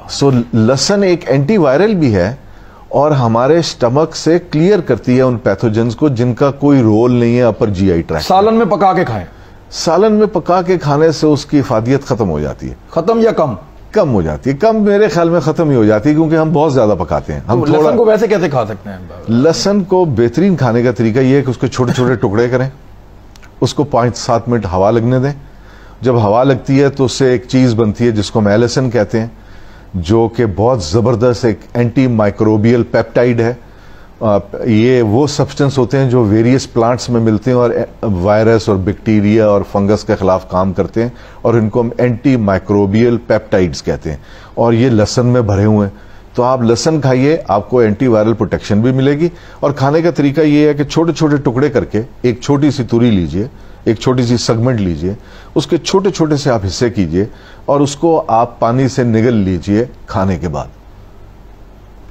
سو لہسن ایک anti viral بھی ہے اور ہمارے سٹمک سے کلیئر کرتی ہے ان پیتھوجنز کو جن کا کوئی رول نہیں ہے اپر جی آئی ٹریکٹ. سالن میں پکا کے کھائیں. سالن میں پکا کے کھانے سے اس کی افادیت ختم ہو جاتی ہے. ختم یا کم؟ کم ہو جاتی ہے. کم میرے خیال میں ختم ہی ہو جاتی ہے کیونکہ ہم بہت زیادہ پکاتے ہیں. ہم لہسن کو ویسے کیسے کھا سکتے ہیں؟ لہسن کو بہترین کھانے کا طریقہ یہ ہے کہ اس کے چھوٹے چھوٹے ٹکڑے کریں, اس کو 5-7 منٹ ہوا لگنے دیں. جب ہوا لگتی ہے تو اس سے ایک چیز بنتی ہے جس کو میلیسن کہتے ہیں, جو کہ بہت زبردست ایک اینٹی مائکروبیل پیپٹائڈ ہے. یہ وہ سبسٹنس ہوتے ہیں جو ویریس پلانٹس میں ملتے ہیں اور وائرس اور بیکٹیریا اور فنگس کے خلاف کام کرتے ہیں, اور ان کو ہم اینٹی مائکروبیل پیپٹائڈز کہتے ہیں, اور یہ لہسن میں بھرے ہوئے ہیں. تو آپ لہسن کھائیے, آپ کو اینٹی وائرل پروٹیکشن بھی ملے گی. اور کھانے کا طریقہ یہ ہے کہ چھوٹے چھوٹے ٹکڑے کر کے ایک چھوٹی سی توری لیجئے, ایک چھوٹی سی سیگمنٹ لیجئے, اس کے چھوٹے چھوٹے سے آپ حصے کیجئے اور اس کو آپ پانی سے نگل لیجئے کھانے کے بعد.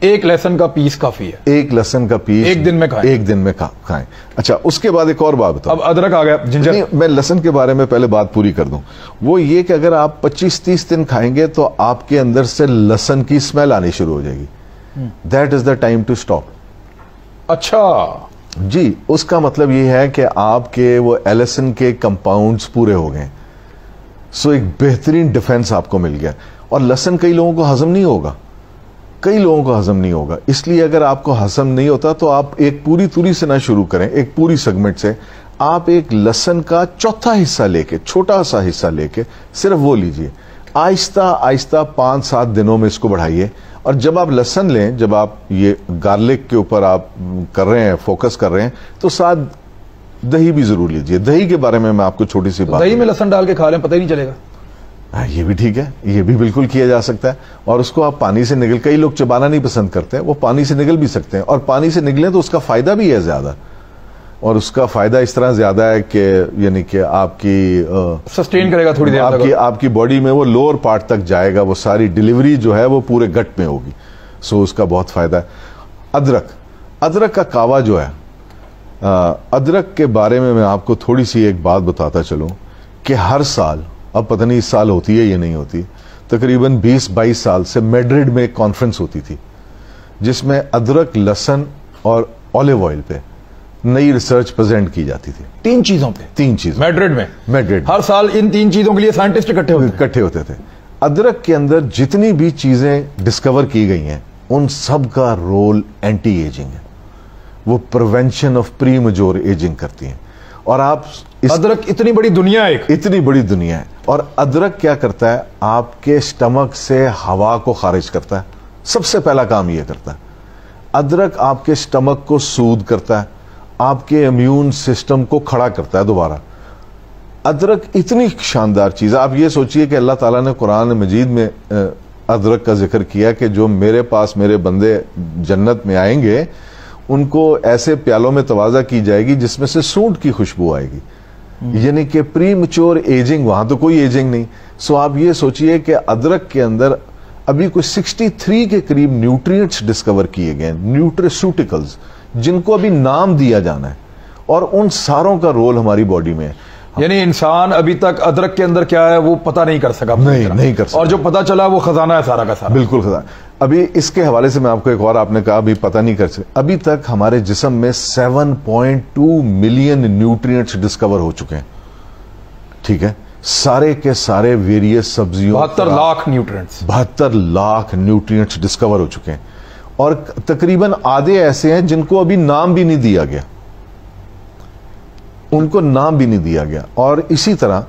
ایک لہسن کا پیس کافی ہے. ایک لہسن کا پیس ایک دن میں کھائیں. ایک دن میں کھائیں. اچھا, اس کے بعد ایک اور بات بتاؤ. اب ادرک آ گیا, جنجر. میں لہسن کے بارے میں پہلے بات پوری کر دوں. وہ یہ کہ اگر آپ 25-30 دن کھائیں گے تو آپ کے اندر سے لہسن کی اسمیل آنی شروع ہو جائے گی. That is the time to stop. اچھا جی, اس کا مطلب یہ ہے کہ آپ کے وہ ایلیسن کے کمپاؤنڈز پورے ہو گئے. سو ایک بہترین ڈیفنس آپ کو مل گیا. اور لہسن کئی لوگوں کو ہضم نہیں ہوگا, کئی لوگوں کو ہضم نہیں ہوگا. اس لیے اگر آپ کو ہضم نہیں ہوتا تو آپ ایک پوری توری سے نہ شروع کریں, ایک پوری سیگمنٹ سے. آپ ایک لہسن کا چوتھا حصہ لے کے, چھوٹا سا حصہ لے کے صرف وہ لیجئے. آہستہ آہستہ 5-7 دنوں میں اس کو بڑھائیے. اور جب آپ لہسن لیں, جب آپ یہ گارلک کے اوپر آپ کر رہے ہیں, فوکس کر رہے ہیں, تو ساتھ دہی بھی ضرور لیجئے. دہی کے بارے میں آپ کو چھوٹی سی بات. دہی میں لہسن ڈال کے کھا لیں, پتہ ہی نہیں چلے گا. یہ بھی ٹھیک ہے, یہ بھی بالکل کیا جا سکتا ہے. اور اس کو آپ پانی سے نگل, کئی لوگ چبانا نہیں پسند کرتے, وہ پانی سے نگل بھی سکتے ہیں. اور پانی سے نگلیں تو اس کا فائدہ بھی ہے زیادہ, اور اس کا فائدہ اس طرح زیادہ ہے کہ یعنی کہ آپ کی سسٹین کرے گا تھوڑی دیر, آپ کی باڈی میں وہ لوور پارٹ تک جائے گا, وہ ساری ڈیلیوری جو ہے وہ پورے گٹ میں ہوگی. سو اس کا بہت فائدہ ہے. ادرک کا کعوہ جو ہے, ادرک کے بارے میں آپ کو تھوڑی سی ایک بات بتاتا چلوں کہ ہر سال, اب پتہ نہیں اس سال ہوتی ہے یا نہیں ہوتی, تقریباً 20-22 سال سے میڈرڈ میں ایک کانفرنس ہوتی تھی جس میں ادرک, لہسن اور اولیو آئل پہ نئی ریسرچ پریزنٹ کی جاتی تھی. 3 چیزوں پہ, 3 چیز میڈرڈ ہر سال ان 3 چیزوں کے لیے سائنٹسٹ اکٹھے ہوتے تھے. ادرک کے اندر جتنی بھی چیزیں ڈسکور کی گئی ہیں ان سب کا رول اینٹی ایجنگ ہے. وہ prevention of premature ageing کرتی ہیں. اور آپ ادرک اتنی بڑی دنیا ہے, اتنی بڑی دنیا ہے. اور ادرک کیا کرتا ہے, آپ کے سٹمک سے ہوا کو خارج کرتا ہے. سب سے پہلا کام یہ کرتا ہے. ادرک آپ کے سٹمک کو سود کرتا ہے, آپ کے امیون سسٹم کو کھڑا کرتا ہے دوبارہ. ادرک اتنی شاندار چیز ہے. آپ یہ سوچئے کہ اللہ تعالیٰ نے قرآن مجید میں ادرک کا ذکر کیا کہ جو میرے پاس میرے بندے جنت میں آئیں گے ان کو ایسے پیالوں میں توازہ کی جائے گی جس میں سے سونٹ کی خوشبو آئے گی. یعنی کہ پری میچور ایجنگ, وہاں تو کوئی ایجنگ نہیں. سو آپ یہ سوچئے کہ ادرک کے اندر ابھی کوئی 63 کے قریب نیوٹرینٹس ڈسکور کیے گئے, نیوٹریسوٹیکلز, جن کو ابھی نام دیا جانا ہے, اور ان ساروں کا رول ہماری باڈی میں ہے. یعنی انسان ابھی تک ادرک کے اندر کیا ہے وہ پتہ نہیں کر سکا. نہیں کر سکا. اور جو پتہ چلا وہ خزانہ ہے سارا کا سارا. بالکل خزانہ. ابھی اس کے حوالے سے میں آپ کو ایک اور, آپ نے کہا ابھی پتہ نہیں کر سکا. ابھی تک ہمارے جسم میں 7.2 ملین نیوٹرینٹس ڈسکور ہو چکے ہیں. ٹھیک ہے, سارے کے سارے ویریس سبزیوں, 72 لاکھ نیوٹرینٹس ڈسکور ہو چکے ہیں. اور تقریباً آدھے ایسے ہیں جن کو ابھی نام بھی نہیں دیا گیا, ان کو نام بھی نہیں دیا گیا. اور اسی طرح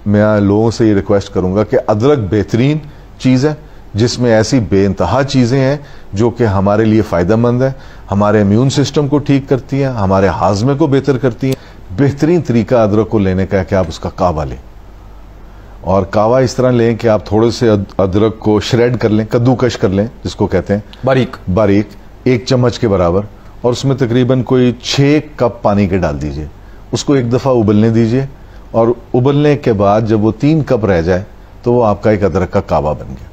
میں لوگوں سے یہ ریکویسٹ کروں گا کہ ادرک بہترین چیز ہے جس میں ایسی بے انتہا چیزیں ہیں جو کہ ہمارے لیے فائدہ مند ہے, ہمارے امیون سسٹم کو ٹھیک کرتی ہیں, ہمارے ہاضمے کو بہتر کرتی ہیں. بہترین طریقہ ادرک کو لینے کا ہے کہ آپ اس کا کعوہ لیں, اور کعوہ اس طرح لیں کہ آپ تھوڑے سے ادرک کو شریڈ کر لیں, کدوکش کر لیں جس کو کہتے ہیں, باریک 1 چمچ کے برابر, اور اس میں تقریباً کوئی 6 کپ پانی کے ڈال دیجئے. اس کو ایک دفعہ ابلنے دیجئے, اور ابلنے کے بعد جب وہ 3 کپ رہ جائے تو وہ آپ کا ایک ادرک کا کعوہ بن گیا.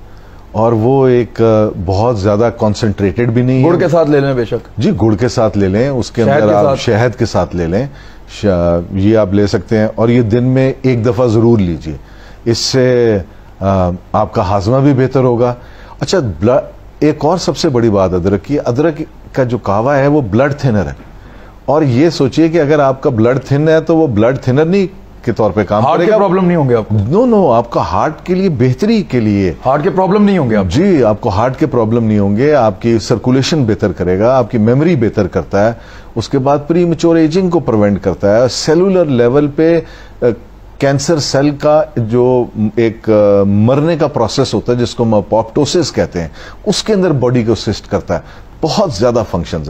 اور وہ ایک بہت زیادہ کانسنٹریٹڈ بھی نہیں ہے. گڑ کے ساتھ لے لیں, بے شک جی گڑ کے ساتھ لے لیں, اس کے اندر آپ شہد کے ساتھ لے لیں, یہ آپ لے سکتے ہیں. اور یہ دن میں 1 دفعہ ضرور لیجئے. اس سے آپ کا ہاضمہ بھی بہتر ہوگا. اچھا ایک اور سب سے بڑی بات ادرک کی، ادرک کا جو کہوا ہے وہ بلڈ تھنر ہے. اور یہ سوچئے کہ اگر آپ کا بلڈ تھن ہے تو وہ بلڈ تھنر نہیں کے طور پہ کام کرے گا. ہارٹ کے پرابلم نہیں ہوں گے آپ؟ نو آپ کا ہارٹ کے لیے بہتری کے لیے. ہارٹ کے پرابلم نہیں ہوں گے آپ؟ جی آپ کو ہارٹ کے پرابلم نہیں ہوں گے. آپ کی سرکولیشن بہتر کرے گا، آپ کی میموری بہتر کرتا ہے. اس کے بعد پری میچور ایجنگ کو پریونٹ کرتا ہے. سیلولر لیول پہ کینسر سیل کا جو ایک مرنے کا پروسیس ہوتا ہے جس کو ہم اپوپٹوسس کہتے ہیں، اس کے اندر باڈی کو اسسٹ کرتا ہے. بہت زیادہ فنکشنز ہیں.